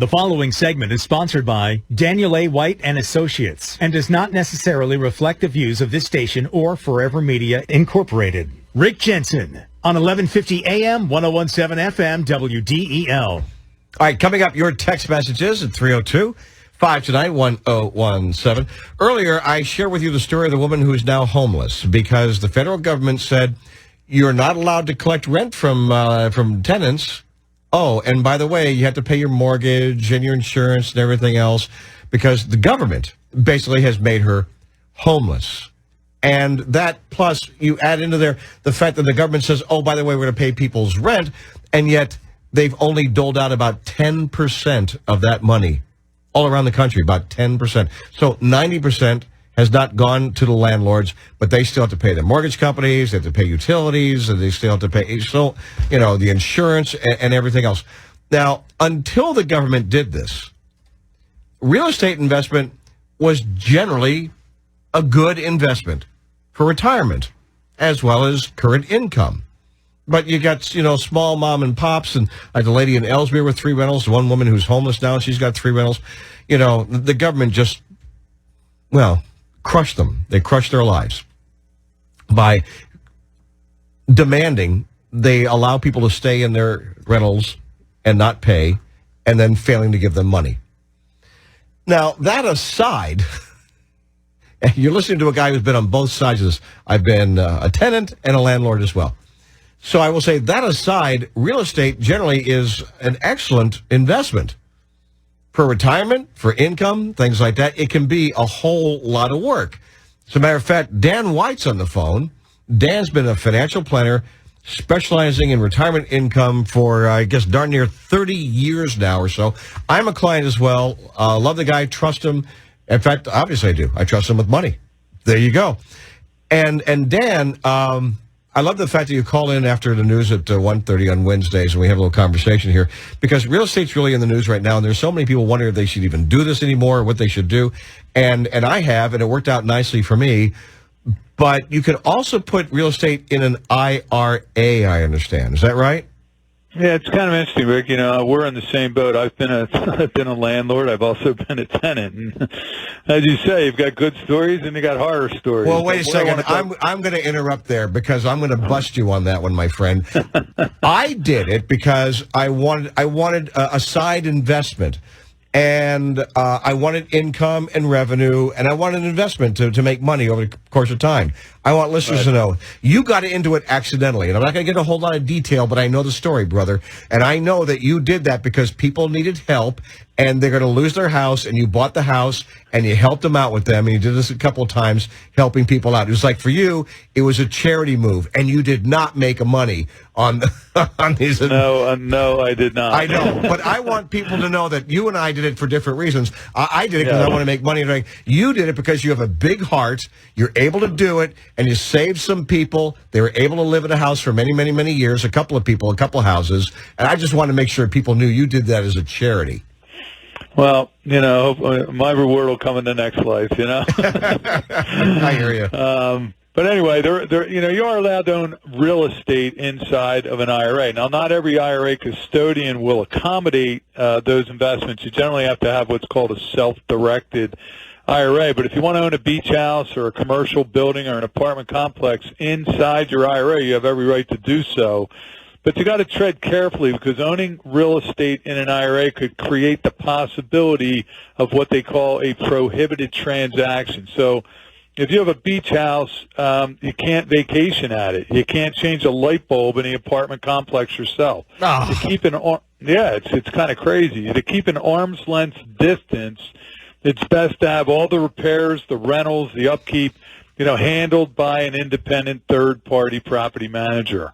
The following segment is sponsored by Daniel A. White and Associates and does not necessarily reflect the views of this station or Forever Media Incorporated. Rick Jensen on 1150 AM, 1017 FM, WDEL. All right, coming up, your text messages at 302-529-1017. Earlier, I shared with you the story of the woman who is now homeless because the federal government said you're not allowed to collect rent from tenants. Oh, and by the way, you have to pay your mortgage and your insurance and everything else because the government basically has made her homeless. And that plus you add into there the fact that the government says, oh, by the way, we're going to pay people's rent, and yet they've only doled out about 10% of that money all around the country, about 10%. So 90% has not gone to the landlords, but they still have to pay their mortgage companies, they have to pay utilities, and they still have to pay, so, the insurance and everything else. Now, until the government did this, real estate investment was generally a good investment for retirement as well as current income. But you got, small mom and pops, and like the lady in Ellesmere with 3 rentals, one woman who's homeless now, she's got 3 rentals. The government just, crushed them. They crushed their lives by demanding they allow people to stay in their rentals and not pay, and then failing to give them money. Now, that aside, you're listening to a guy who's been on both sides of this. I've been a tenant and a landlord as well. So I will say that aside, real estate generally is an excellent investment. For retirement, for income, things like that, it can be a whole lot of work. As a matter of fact, Dan White's on the phone. Dan's been a financial planner specializing in retirement income for, darn near 30 years now or so. I'm a client as well. Love the guy, trust him. In fact, obviously I do. I trust him with money. There you go. And Dan, I love the fact that you call in after the news at 1:30 on Wednesdays and we have a little conversation here because real estate's really in the news right now, and there's so many people wondering if they should even do this anymore or what they should do. And I have, and it worked out nicely for me. But you can also put real estate in an IRA, I understand. Is that right? Yeah, it's kind of interesting, Rick. We're in the same boat. I've been a landlord. I've also been a tenant. And as you say, you've got good stories and you got horror stories. Well, wait a second. I'm going to interrupt there because I'm going to bust you on that one, my friend. I did it because I wanted a side investment. And I wanted income and revenue, and I wanted an investment to make money over the course of time. I want listeners to know, you got into it accidentally. And I'm not going to get a whole lot of detail, but I know the story, brother. And I know that you did that because people needed help, and they're going to lose their house, and you bought the house, and you helped them out with them, and you did this a couple of times, helping people out. It was like, for you, it was a charity move, and you did not make money on these. No, I did not. I know, but I want people to know that you and I did it for different reasons. I did it because I want to make money. You did it because you have a big heart, you're able to do it, and you saved some people. They were able to live in a house for many, many, many years, a couple of people, a couple of houses, and I just wanted to make sure people knew you did that as a charity. Well, my reward will come in the next life, I hear you. But anyway, you are allowed to own real estate inside of an IRA. Now, not every IRA custodian will accommodate those investments. You generally have to have what's called a self-directed IRA. But if you want to own a beach house or a commercial building or an apartment complex inside your IRA, you have every right to do so. But you got to tread carefully because owning real estate in an IRA could create the possibility of what they call a prohibited transaction. So if you have a beach house, you can't vacation at it. You can't change a light bulb in the apartment complex yourself. Oh. It's kind of crazy. To keep an arm's length distance, it's best to have all the repairs, the rentals, the upkeep, handled by an independent third-party property manager.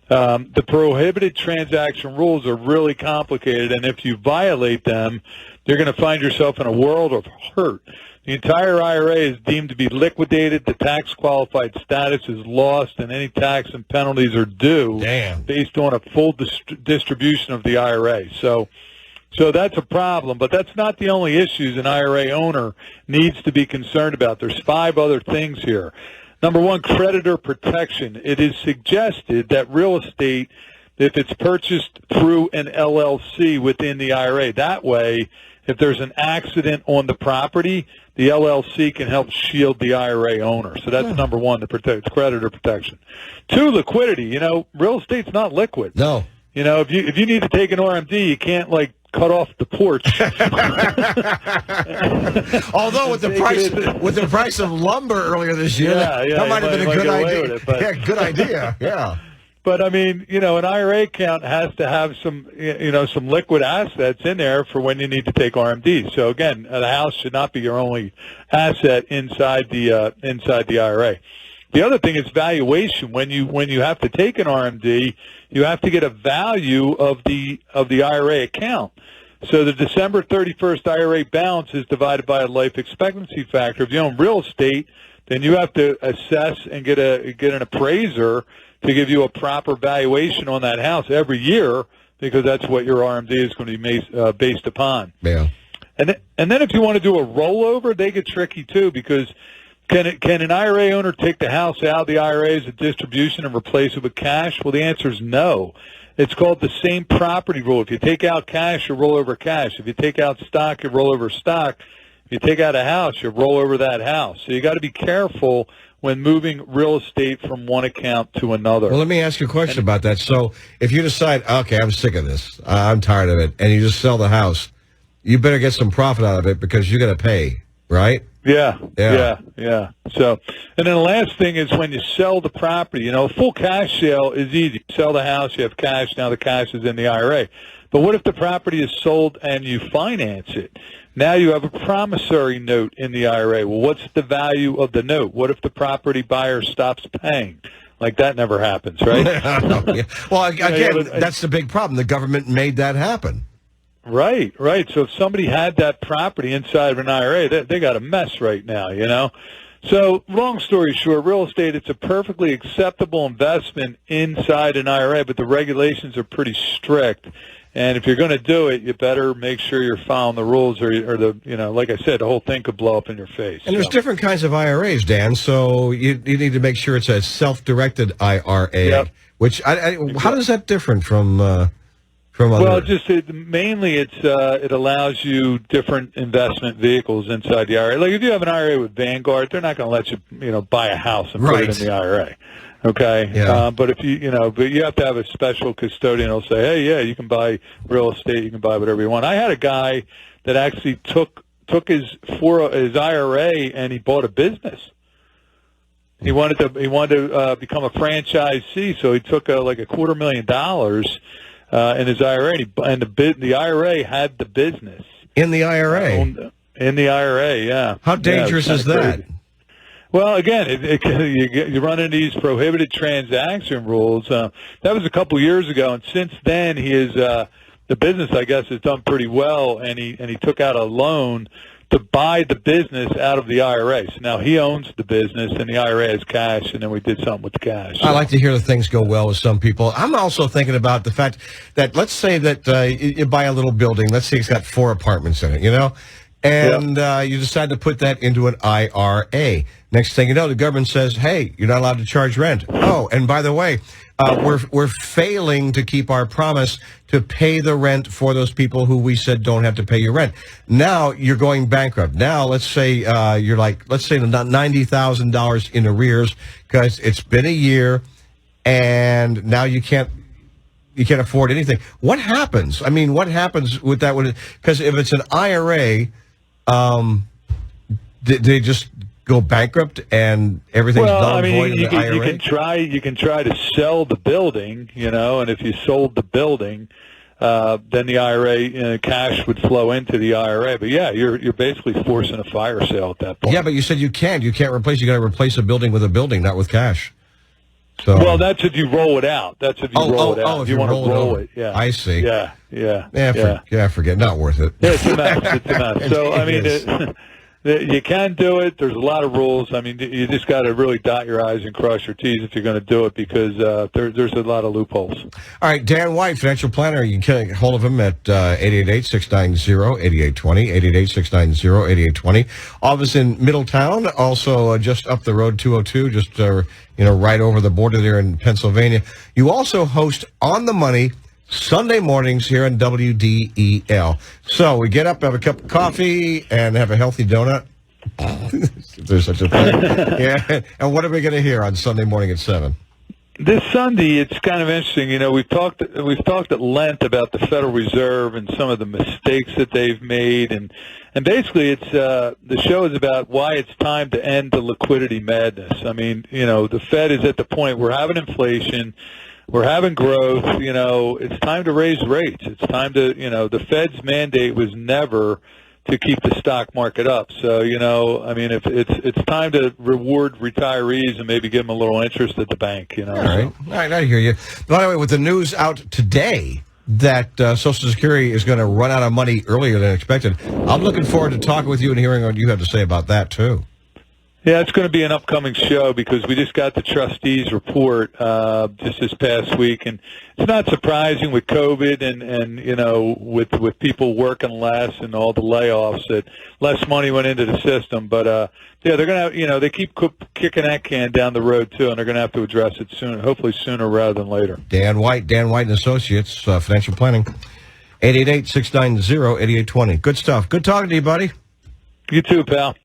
The prohibited transaction rules are really complicated, and if you violate them, you're going to find yourself in a world of hurt. The entire IRA is deemed to be liquidated, the tax-qualified status is lost, and any tax and penalties are due based on a full distribution of the IRA. So that's a problem, but that's not the only issues an IRA owner needs to be concerned about. There's 5 other things here. Number 1, creditor protection. It is suggested that real estate if it's purchased through an LLC within the IRA. That way, if there's an accident on the property, the LLC can help shield the IRA owner. So that's number one, to protect creditor protection. 2, liquidity. You know, real estate's not liquid. No. You know, if you need to take an RMD, you can't like cut off the porch. Although with the price of lumber earlier this year, that might have been a good idea. Good idea. Yeah. But I mean, you know, an IRA account has to have some, you know, some liquid assets in there for when you need to take RMDs. So again, the house should not be your only asset inside the IRA. The other thing is valuation. When you have to take an RMD, you have to get a value of the IRA account. So the December 31st IRA balance is divided by a life expectancy factor. If you own real estate, then you have to assess and get an appraiser to give you a proper valuation on that house every year, because that's what your RMD is going to be based upon. Yeah. And then if you want to do a rollover, they get tricky too, because can an IRA owner take the house out of the IRA as a distribution and replace it with cash? Well, the answer is no. It's called the same property rule. If you take out cash, you roll over cash. If you take out stock, you roll over stock. If you take out a house, you roll over that house. So you got to be careful when moving real estate from one account to another. Well, let me ask you a question about that. So if you decide, okay, I'm sick of this, I'm tired of it, and you just sell the house, you better get some profit out of it because you're going to pay, right? Yeah. So, and then the last thing is when you sell the property, you know, a full cash sale is easy. You sell the house, you have cash, now the cash is in the IRA. But what if the property is sold and you finance it? Now you have a promissory note in the IRA. Well, what's the value of the note? What if the property buyer stops paying? Like, that never happens, right? Yeah. Well, again, that's the big problem. The government made that happen. Right. So if somebody had that property inside of an IRA, they got a mess right now, you know? So long story short, real estate, it's a perfectly acceptable investment inside an IRA, but the regulations are pretty strict. And if you're going to do it, you better make sure you're following the rules, or the, you know, like I said, the whole thing could blow up in your face. And there's different kinds of IRAs, Dan. So you need to make sure it's a self-directed IRA. Which how does that different from other? Well, mainly it allows you different investment vehicles inside the IRA. Like if you have an IRA with Vanguard, they're not going to let you buy a house and put it in the IRA. Okay. Yeah. But if you have to have a special custodian who'll say, hey, yeah, you can buy real estate, you can buy whatever you want. I had a guy that actually took his IRA and he bought a business. He wanted to become a franchisee, so he took like $250,000 in his IRA, and the IRA had the business In the IRA? In the IRA, yeah. How dangerous is that? Crazy. Well, again, you run into these prohibited transaction rules. That was a couple years ago, and since then he is the business, I guess, has done pretty well, and he took out a loan to buy the business out of the IRA. So now he owns the business, and the IRA has cash, and then we did something with the cash. I like to hear that things go well with some people. I'm also thinking about the fact that, let's say that you buy a little building. Let's say it's got 4 apartments in it, and you decide to put that into an IRA. Next thing you know, the government says, hey, you're not allowed to charge rent. Oh, and by the way, we're failing to keep our promise to pay the rent for those people who we said don't have to pay your rent. Now you're going bankrupt. Now let's say you're $90,000 in arrears because it's been a year, and now you can't afford anything. What happens? I mean, what happens with that? Because if it's an IRA, they just go bankrupt and everything's null and void in the IRA? You can try to sell the building, and if you sold the building, then the IRA cash would flow into the IRA. But yeah, you're basically forcing a fire sale at that point. Yeah, but you said you can't replace. You got to replace a building with a building, not with cash. So, well, that's if you roll it out. That's if you roll it out. Oh, if you want to roll it. Yeah. I see. Yeah. Forget. Not worth it. Yeah, it's a mess. So, I mean, You can do it. There's a lot of rules. I mean, you just got to really dot your I's and cross your T's if you're going to do it, because there's a lot of loopholes. All right, Dan White, financial planner. You can get hold of him at 888-690-8820, 888-690-8820. Office in Middletown, also just up the road, 202, just right over the border there in Pennsylvania. You also host On the Money Sunday mornings here on WDEL. So we get up, have a cup of coffee, and have a healthy donut. If there's such a thing. Yeah. And what are we going to hear on Sunday morning at 7? This Sunday, it's kind of interesting. We've talked at length about the Federal Reserve and some of the mistakes that they've made, and basically, it's the show is about why it's time to end the liquidity madness. I mean, the Fed is at the point we're having inflation. We're having growth, it's time to raise rates. It's time to, the Fed's mandate was never to keep the stock market up. So, if it's time to reward retirees and maybe give them a little interest at the bank, All right, I hear you. By the way, with the news out today that Social Security is going to run out of money earlier than expected, I'm looking forward to talking with you and hearing what you have to say about that, too. Yeah, it's going to be an upcoming show because we just got the trustees' report just this past week, and it's not surprising with COVID and with people working less and all the layoffs that less money went into the system. But they're going to they keep kicking that can down the road too, and they're going to have to address it soon, hopefully sooner rather than later. Dan White and Associates, financial planning, 888-690-8820. Good stuff. Good talking to you, buddy. You too, pal.